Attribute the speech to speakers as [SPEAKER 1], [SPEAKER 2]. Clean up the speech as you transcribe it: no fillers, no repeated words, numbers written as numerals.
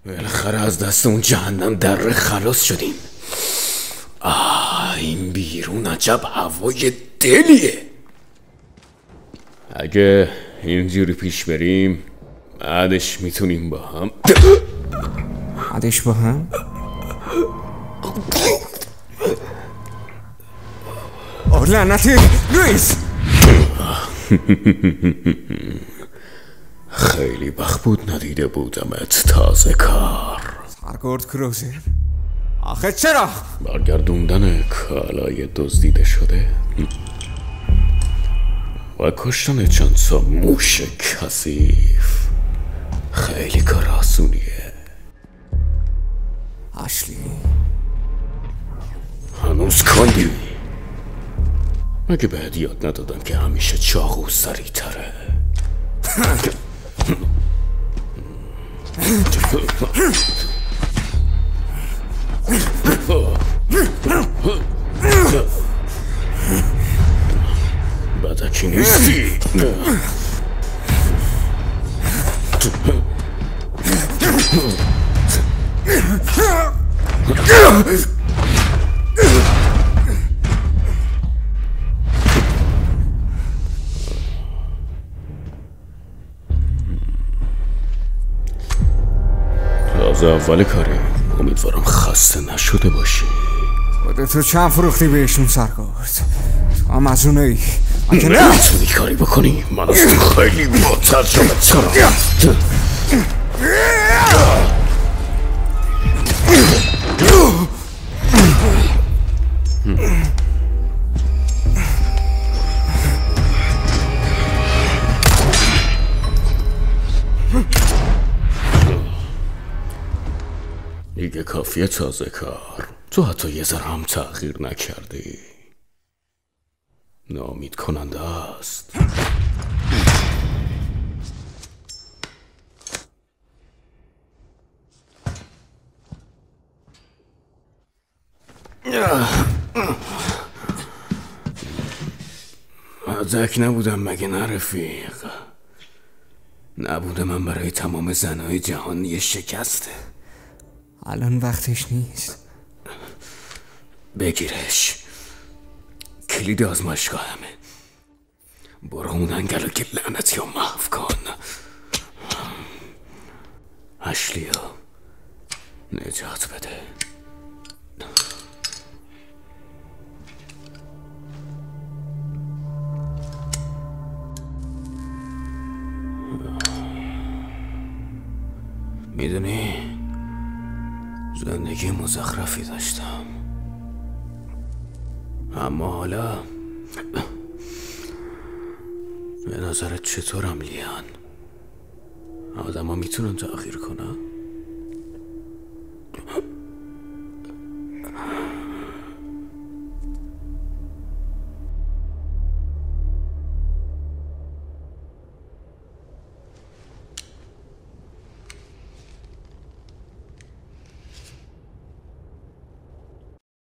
[SPEAKER 1] بالاخره از دست اون جهنم دره خلاص شدیم. این بیرون عجب هوای دلیه. اگه اینجوری پیش بریم بعدش میتونیم با هم
[SPEAKER 2] لعنتی لوئیس.
[SPEAKER 1] خیلی وقت بود ندیده بودمت. تازه کار
[SPEAKER 2] سرگرد کروزر، آخه چرا؟
[SPEAKER 1] برگردوندن کالای دزدیده شده و کشتن چند تا موش کثیف. خیلی کار آسونیه.
[SPEAKER 2] اشلی
[SPEAKER 1] هنوز کندی؟ مگه بهت یاد ندادم که همیشه چاقو سریع تره؟ بدکی نیستی. تازه اول کاری. امیدوارم خسته نشده باشی.
[SPEAKER 2] خودتو چند فروختی بهشون سرگرد؟ تو هم از اونه ای.
[SPEAKER 1] نمیتونی کاری بکنی؟ من از تو خیلی با ترجمه ترم. دیگه کافیه تازه کار. تو حتی یه ذره هم تغییر نکردی. ناامید کننده است. مدرک نبودم مگه نه رفیق؟ نبوده من برای تمام زنهای جهان یه شکسته.
[SPEAKER 2] الان وقتش نیست.
[SPEAKER 1] بگیرش. کلید آزمایشگاه همه. برو اون انگلو که لعنتی رو محو کن. اشلیو نجات بده. میدونی زندگی مزخرفی داشتم، اما حالا به نظرت چطورم لیان؟ آدم ها میتونن تغییر کنن؟